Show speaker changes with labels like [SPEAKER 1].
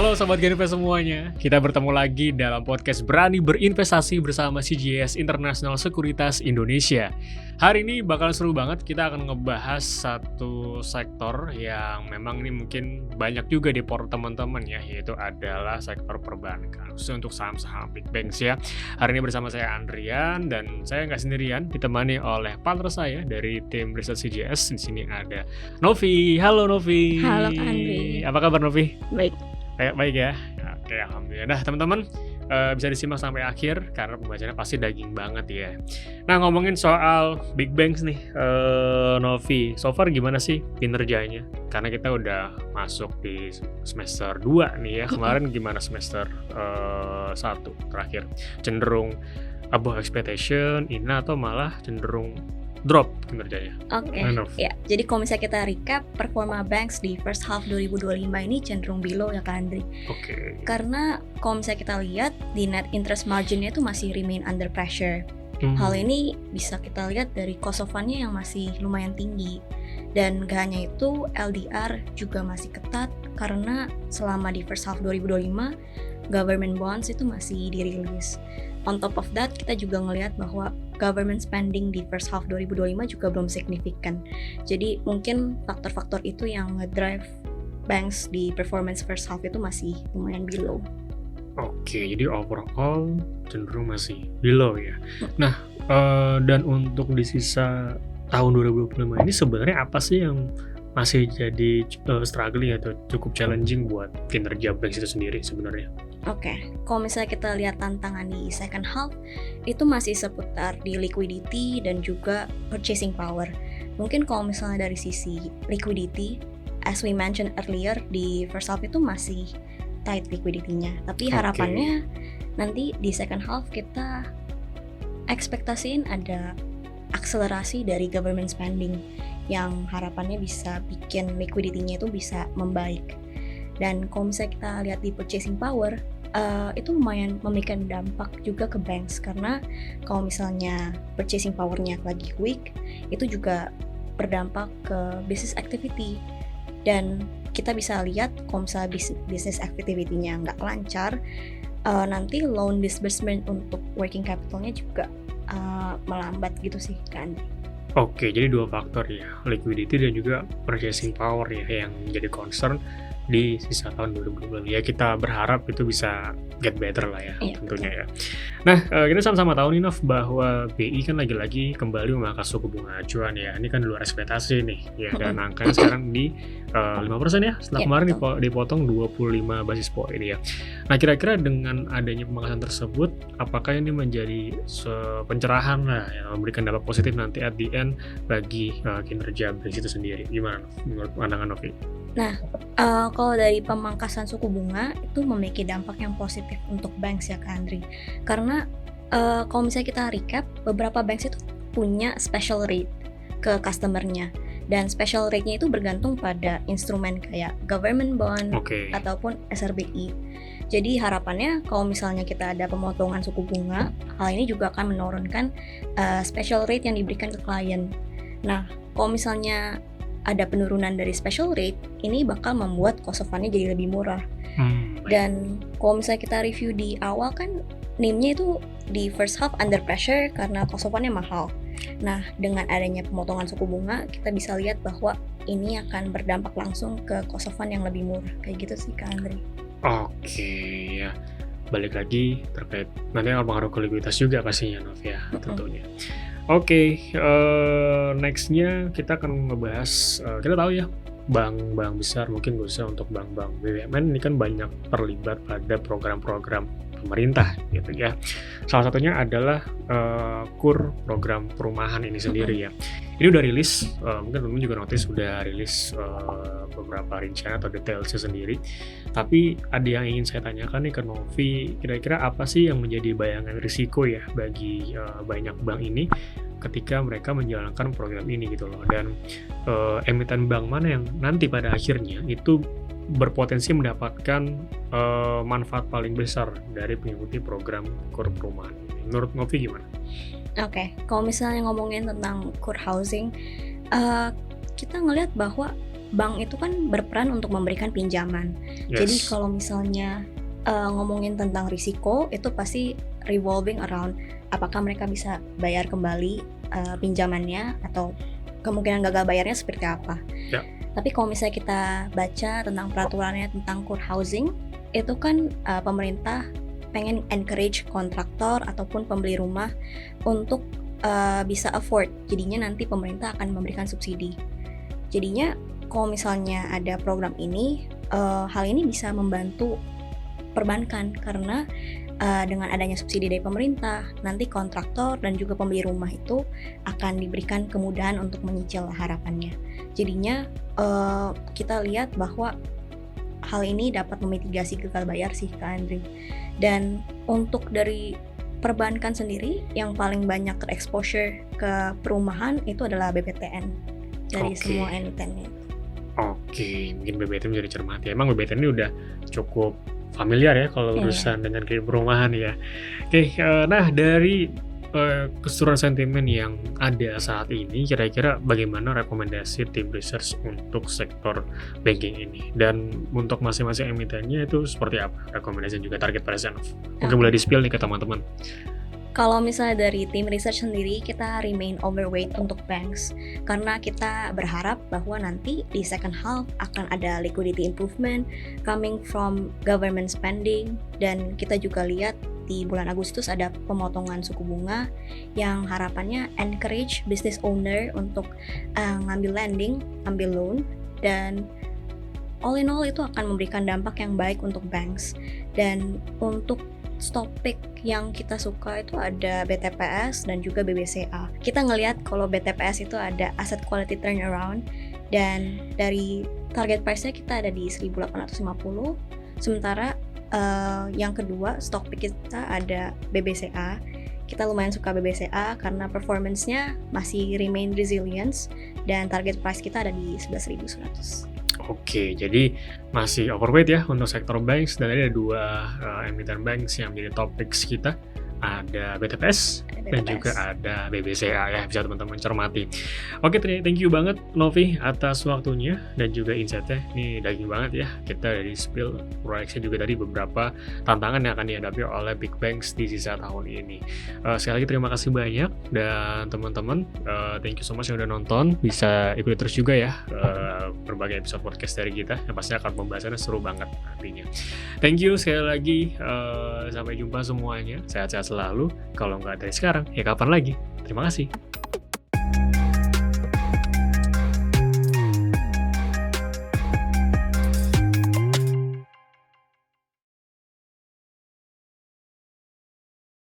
[SPEAKER 1] Halo Sobat Genvest semuanya, kita bertemu lagi dalam podcast Berani Berinvestasi bersama CGS International Sekuritas Indonesia. Hari ini bakal seru banget, kita akan ngebahas satu sektor yang memang ini mungkin banyak juga di port teman-teman ya, yaitu adalah sektor perbankan, khususnya untuk saham-saham big banks ya. Hari ini bersama saya Andrian, dan saya nggak sendirian, ditemani oleh partner saya dari tim riset CGS. Di sini ada Novi. Halo Novi.
[SPEAKER 2] Halo Kak Andri.
[SPEAKER 1] Apa kabar Novi?
[SPEAKER 2] Baik.
[SPEAKER 1] Baik ya. Oke, alhamdulillah. Nah, teman-teman bisa disimak sampai akhir karena pembahasannya pasti daging banget ya. Nah, ngomongin soal big banks nih, Novi, so far gimana sih kinerjanya? Karena kita udah masuk di semester 2 nih ya. Kemarin gimana semester 1 terakhir? Cenderung above expectation, atau malah cenderung drop kinerjanya?
[SPEAKER 2] Oke, ya. Jadi kalau misalnya kita recap, performa banks di first half 2025 ini cenderung below ya Kak Andri.
[SPEAKER 1] Oke.
[SPEAKER 2] Karena kalau misalnya kita lihat di net interest margin-nya itu masih remain under pressure. Hal ini bisa kita lihat dari cost of fund-nya yang masih lumayan tinggi. Dan gak hanya itu, LDR juga masih ketat karena selama di first half 2025, government bonds itu masih dirilis. On top of that, kita juga ngelihat bahwa government spending di first half 2025 juga belum signifikan. Jadi mungkin faktor-faktor itu yang ngedrive banks di performance first half itu masih lumayan below.
[SPEAKER 1] Oke, jadi overall cenderung masih below ya. Nah, dan untuk di sisa tahun 2025 ini sebenarnya apa sih yang masih jadi struggling atau cukup challenging buat kinerja banks itu sendiri sebenarnya?
[SPEAKER 2] Oke, kalau misalnya kita lihat tantangan di second half, itu masih seputar di liquidity dan juga purchasing power. Mungkin kalau misalnya dari sisi liquidity, as we mentioned earlier, di first half itu masih tight liquidity-nya. Tapi harapannya nanti di second half kita ekspektasiin ada akselerasi dari government spending yang harapannya bisa bikin liquidity-nya itu bisa membaik. Dan kalau misalnya kita lihat di purchasing power, itu lumayan memberikan dampak juga ke banks. Karena kalau misalnya purchasing power-nya lagi weak, itu juga berdampak ke business activity. Dan kita bisa lihat kalau misalnya business activity-nya nggak lancar, nanti loan disbursement untuk working capital-nya juga melambat gitu sih kan.
[SPEAKER 1] Oke, jadi dua faktor ya, liquidity dan juga purchasing power ya yang menjadi concern di sisa tahun 2020. Ya kita berharap itu bisa get better lah ya, tentunya ya. Nah, kita sama-sama tahu nih Nov, bahwa BI kan lagi-lagi kembali memangkas suku bunga acuan ya. Ini kan di luar ekspektasi nih ya, dan angkanya sekarang di 5% ya, setelah kemarin dipotong 25 basis point ya. Nah, kira-kira dengan adanya pemangkasan tersebut, apakah ini menjadi pencerahan lah yang memberikan dampak positif nanti at the end bagi kinerja bank itu sendiri? Gimana menurut pandangan Novi?
[SPEAKER 2] Nah, kalau dari pemangkasan suku bunga itu memiliki dampak yang positif untuk banks ya Kak Andri. Karena kalau misalnya kita recap, beberapa banks itu punya special rate ke customer-nya. Dan special rate-nya itu bergantung pada instrumen kayak government bond ataupun SRBI. Jadi harapannya kalau misalnya kita ada pemotongan suku bunga, hal ini juga akan menurunkan special rate yang diberikan ke klien. Nah, kalau misalnya ada penurunan dari special rate, ini bakal membuat cost of fund-nya jadi lebih murah. Dan kalau misalnya kita review di awal kan, NIM-nya itu di first half under pressure karena cost of fund-nya mahal. Nah, dengan adanya pemotongan suku bunga, kita bisa lihat bahwa ini akan berdampak langsung ke cost of fund yang lebih murah. Kayak gitu sih Kak Andri.
[SPEAKER 1] Oke, ya. Balik lagi terkait nanti akan pengaruh ke likuiditas juga pastinya Nov ya, tentunya. Oke, next-nya kita akan ngebahas, kita tahu ya, bank-bank besar, mungkin gak usah untuk bank-bank BUMN, ini kan banyak terlibat pada program-program pemerintah gitu ya. Salah satunya adalah KUR, program perumahan ini sendiri ya. Ini udah rilis, mungkin teman-teman juga notice udah rilis beberapa rencana atau detailsnya sendiri. Tapi ada yang ingin saya tanyakan nih ke Novi, kira-kira apa sih yang menjadi bayangan risiko ya bagi banyak bank ini ketika mereka menjalankan program ini gitu loh. Dan emiten bank mana yang nanti pada akhirnya itu berpotensi mendapatkan manfaat paling besar dari mengikuti program KUR perumahan. Menurut Novi gimana?
[SPEAKER 2] Oke, kalau misalnya ngomongin tentang KUR housing, kita ngelihat bahwa bank itu kan berperan untuk memberikan pinjaman. Jadi kalau misalnya ngomongin tentang risiko, itu pasti revolving around apakah mereka bisa bayar kembali pinjamannya atau kemungkinan gagal bayarnya seperti apa. Tapi kalau misalnya kita baca tentang peraturannya tentang court housing, itu kan pemerintah pengen encourage kontraktor ataupun pembeli rumah untuk bisa afford. Jadinya nanti pemerintah akan memberikan subsidi. Jadinya kalau misalnya ada program ini, hal ini bisa membantu perbankan karena dengan adanya subsidi dari pemerintah, nanti kontraktor dan juga pembeli rumah itu akan diberikan kemudahan untuk menyicil harapannya. Jadinya kita lihat bahwa hal ini dapat memitigasi gagal bayar sih Kak Andri. Dan untuk dari perbankan sendiri yang paling banyak terexposure ke perumahan itu adalah BPTN dari semua emitennya.
[SPEAKER 1] Oke, mungkin BPTN menjadi cermati. Emang BPTN ini udah cukup familiar ya kalau urusan dengan kredit perumahan ya. Oke, nah dari keseluruhan sentimen yang ada saat ini, kira-kira bagaimana rekomendasi tim research untuk sektor banking ini? Dan untuk masing-masing emitennya itu seperti apa? Rekomendasi juga target pada Zenov. Mungkin boleh di-spill nih ke teman-teman.
[SPEAKER 2] Kalau misalnya dari tim research sendiri, kita remain overweight untuk banks karena kita berharap bahwa nanti di second half akan ada liquidity improvement coming from government spending, dan kita juga lihat di bulan Agustus ada pemotongan suku bunga yang harapannya encourage business owner untuk ngambil lending, ambil loan, dan all in all itu akan memberikan dampak yang baik untuk banks. Dan untuk topik yang kita suka itu ada BTPS dan juga BBCA. Kita ngelihat kalau BTPS itu ada asset quality turnaround, dan dari target price-nya kita ada di 1.850. Sementara yang kedua stock pick kita ada BBCA. Kita lumayan suka BBCA karena performance-nya masih remain resilience dan target price kita ada di 11.100.
[SPEAKER 1] Oke, jadi masih overweight ya untuk sektor banks, dan ada dua emiten banks yang menjadi topik kita. Ada BTPS dan juga ada BBCA ya, bisa teman-teman cermati. Oke, thank you banget Novi atas waktunya dan juga insight-nya. Ini daging banget ya, kita dari spill proyeksi juga dari beberapa tantangan yang akan dihadapi oleh big banks di sisa tahun ini. Sekali lagi terima kasih banyak, dan teman-teman thank you so much yang udah nonton. Bisa ikuti terus juga ya berbagai episode podcast dari kita yang pasti akan pembahasannya seru banget nantinya. Thank you sekali lagi, sampai jumpa semuanya, sehat-sehat selalu. Kalau nggak dari sekarang, ya kapan lagi? Terima kasih.